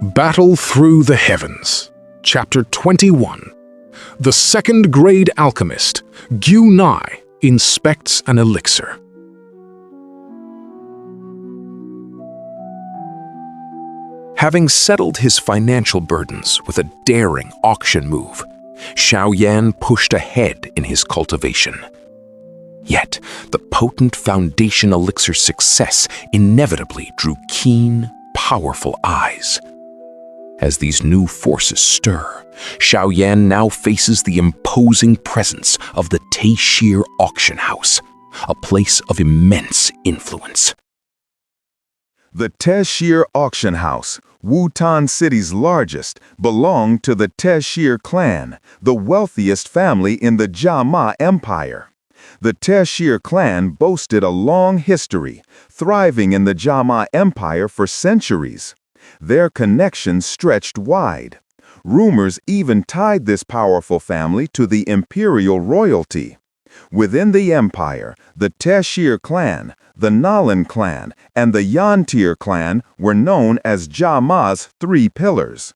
Battle Through the Heavens, Chapter 21. The second grade alchemist, Gu Nai, inspects an elixir. Having settled his financial burdens with a daring auction move, Xiaoyan pushed ahead in his cultivation. Yet, the potent foundation elixir's success inevitably drew keen, powerful eyes. As these new forces stir, Xiaoyan now faces the imposing presence of the Taishir auction house, a place of immense influence. The Taishir auction house, Wutan City's largest, belonged to the Taishir clan, the wealthiest family in the Jia Empire. The Taishir clan boasted a long history, thriving in the Jia Empire for centuries. Their connections stretched wide. Rumors even tied this powerful family to the imperial royalty. Within the empire, the Taishir clan, the Nalan clan, and the Yantir clan were known as Jia three pillars.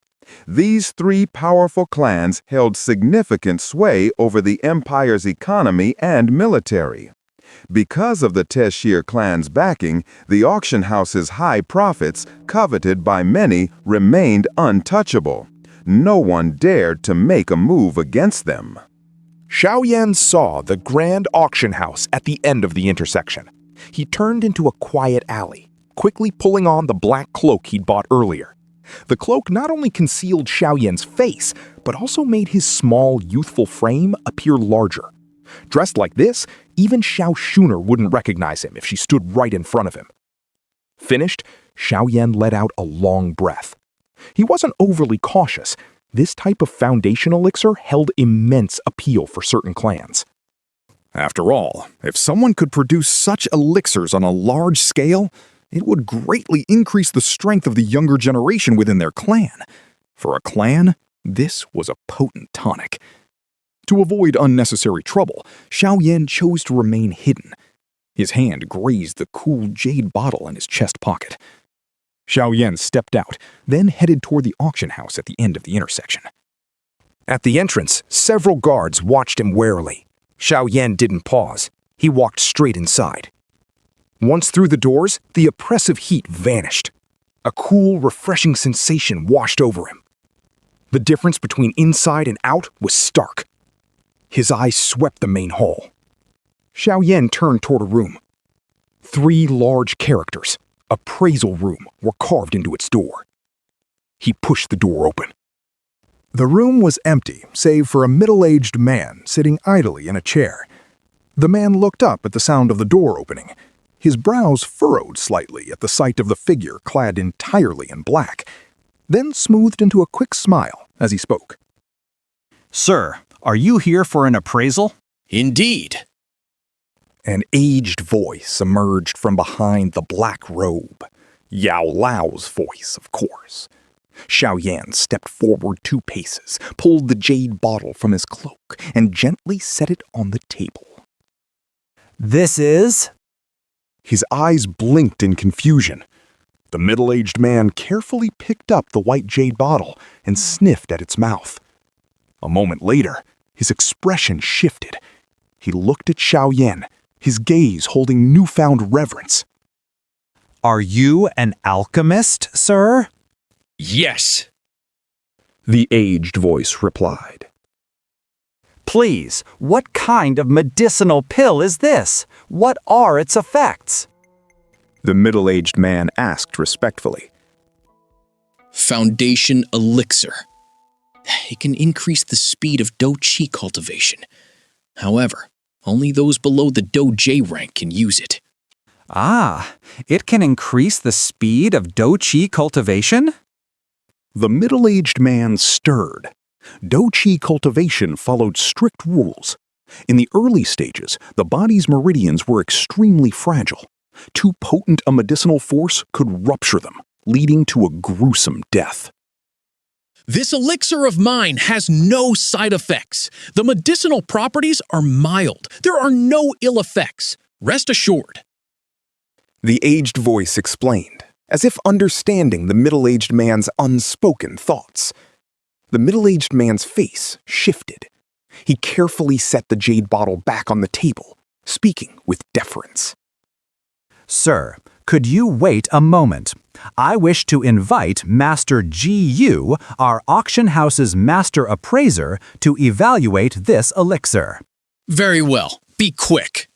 These three powerful clans held significant sway over the empire's economy and military. Because of the Taishir clan's backing, the auction house's high profits, coveted by many, remained untouchable. No one dared to make a move against them. Xiaoyan saw the grand auction house at the end of the intersection. He turned into a quiet alley, quickly pulling on the black cloak he'd bought earlier. The cloak not only concealed Xiaoyan's face, but also made his small, youthful frame appear larger. Dressed like this, even Xiao Shuner wouldn't recognize him if she stood right in front of him. Finished, Xiaoyan let out a long breath. He wasn't overly cautious. This type of foundation elixir held immense appeal for certain clans. After all, if someone could produce such elixirs on a large scale, it would greatly increase the strength of the younger generation within their clan. For a clan, this was a potent tonic. To avoid unnecessary trouble, Xiaoyan chose to remain hidden. His hand grazed the cool jade bottle in his chest pocket. Xiaoyan stepped out, then headed toward the auction house at the end of the intersection. At the entrance, several guards watched him warily. Xiaoyan didn't pause. He walked straight inside. Once through the doors, the oppressive heat vanished. A cool, refreshing sensation washed over him. The difference between inside and out was stark. His eyes swept the main hall. Xiaoyan turned toward a room. 3 large characters, appraisal room, were carved into its door. He pushed the door open. The room was empty, save for a middle-aged man sitting idly in a chair. The man looked up at the sound of the door opening. His brows furrowed slightly at the sight of the figure clad entirely in black, then smoothed into a quick smile as he spoke. "Sir, are you here for an appraisal?" "Indeed." An aged voice emerged from behind the black robe. Yao Lao's voice, of course. Xiaoyan stepped forward 2 paces, pulled the jade bottle from his cloak, and gently set it on the table. "This is?" His eyes blinked in confusion. The middle-aged man carefully picked up the white jade bottle and sniffed at its mouth. A moment later, his expression shifted. He looked at Xiaoyan, his gaze holding newfound reverence. "Are you an alchemist, sir?" "Yes," the aged voice replied. "Please, what kind of medicinal pill is this? What are its effects?" The middle-aged man asked respectfully. "Foundation elixir. It can increase the speed of Dou Qi cultivation. However, only those below the Dou J rank can use it." "Ah, it can increase the speed of Dou Qi cultivation?" The middle-aged man stirred. Dou Qi cultivation followed strict rules. In the early stages, the body's meridians were extremely fragile. Too potent a medicinal force could rupture them, leading to a gruesome death. "This elixir of mine has no side effects. The medicinal properties are mild. There are no ill effects. Rest assured." The aged voice explained, as if understanding the middle-aged man's unspoken thoughts. The middle-aged man's face shifted. He carefully set the jade bottle back on the table, speaking with deference. Sir, could you wait a moment? I wish to invite Master G.U., our auction house's master appraiser, to evaluate this elixir. Very well. Be quick.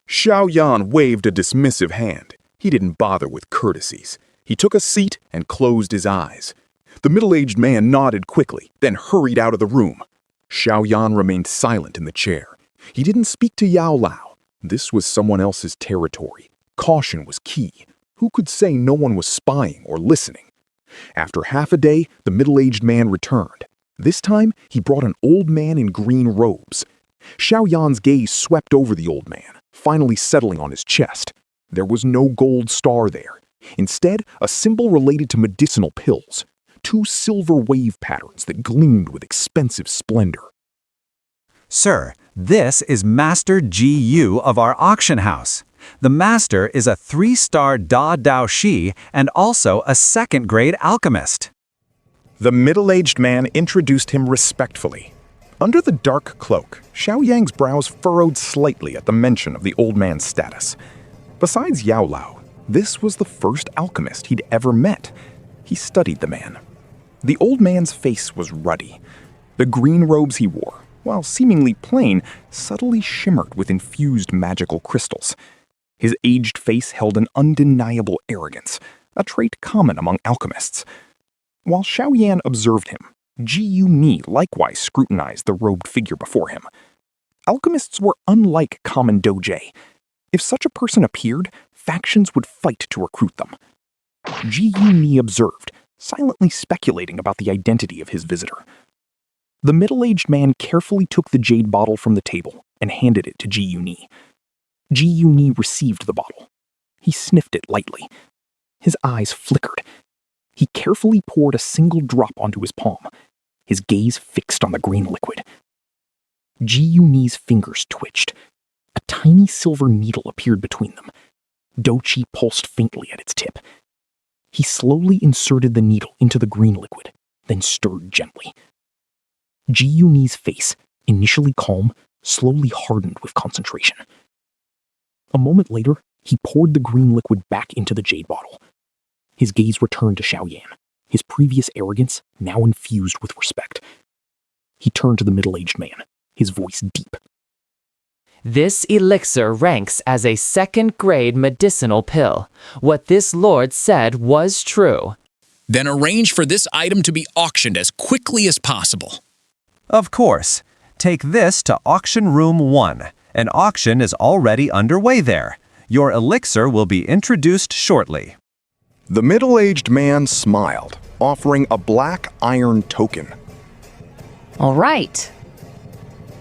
Xiaoyan waved a dismissive hand. He didn't bother with courtesies. He took a seat and closed his eyes. The middle-aged man nodded quickly, then hurried out of the room. Xiaoyan remained silent in the chair. He didn't speak to Yao Lao. This was someone else's territory. Caution was key. Who could say no one was spying or listening? After half a day, the middle-aged man returned. This time, he brought an old man in green robes. Xiaoyan's gaze swept over the old man, finally settling on his chest. There was no gold star there. Instead, a symbol related to medicinal pills. 2 silver wave patterns that gleamed with expensive splendor. Sir, this is Master G.U. of our auction house. The master is a 3-star Da Dao Shi and also a 2nd-grade alchemist. The middle-aged man introduced him respectfully. Under the dark cloak, Xiaoyang's brows furrowed slightly at the mention of the old man's status. Besides Yao Lao, this was the first alchemist he'd ever met. He studied the man. The old man's face was ruddy. The green robes he wore, while seemingly plain, subtly shimmered with infused magical crystals. His aged face held an undeniable arrogance, a trait common among alchemists. While Xiaoyan observed him, Ji Ni likewise scrutinized the robed figure before him. Alchemists were unlike common doge. If such a person appeared, factions would fight to recruit them. Ji Ni observed, silently speculating about the identity of his visitor. The middle-aged man carefully took the jade bottle from the table and handed it to Ji Ni. Ji Ni received the bottle. He sniffed it lightly. His eyes flickered. He carefully poured a single drop onto his palm, his gaze fixed on the green liquid. Ji Ni's fingers twitched. A tiny silver needle appeared between them. Douqi pulsed faintly at its tip. He slowly inserted the needle into the green liquid, then stirred gently. Ji Ni's face, initially calm, slowly hardened with concentration. A moment later, he poured the green liquid back into the jade bottle. His gaze returned to Xiaoyan, his previous arrogance now infused with respect. He turned to the middle-aged man, his voice deep. This elixir ranks as a 2nd-grade medicinal pill. What this lord said was true. Then arrange for this item to be auctioned as quickly as possible. Of course. Take this to Auction Room 1. An auction is already underway there. Your elixir will be introduced shortly. The middle-aged man smiled, offering a black iron token. All right.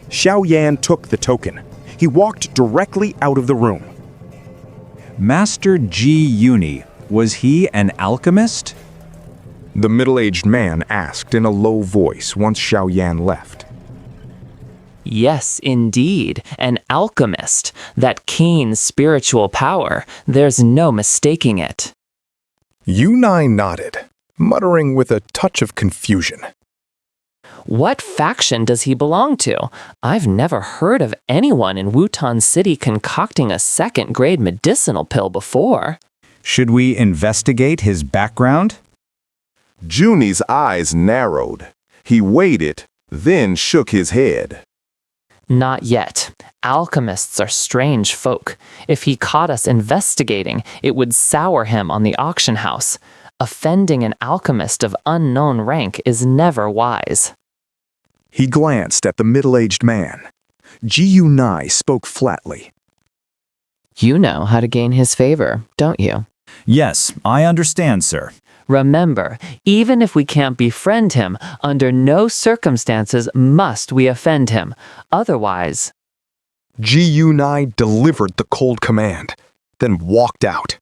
Xiaoyan took the token. He walked directly out of the room. Master G.U., was he an alchemist? The middle-aged man asked in a low voice once Xiaoyan left. Yes, indeed, an alchemist. That keen spiritual power, there's no mistaking it. Yunai nodded, muttering with a touch of confusion. What faction does he belong to? I've never heard of anyone in Wutan City concocting a 2nd-grade medicinal pill before. Should we investigate his background? Junie's eyes narrowed. He waited, then shook his head. Not yet. Alchemists are strange folk. If he caught us investigating, it would sour him on the auction house. Offending an alchemist of unknown rank is never wise. He glanced at the middle-aged man. Ji spoke flatly. You know how to gain his favor, don't you? Yes, I understand, sir. Remember, even if we can't befriend him, under no circumstances must we offend him. Otherwise... Ji delivered the cold command, then walked out.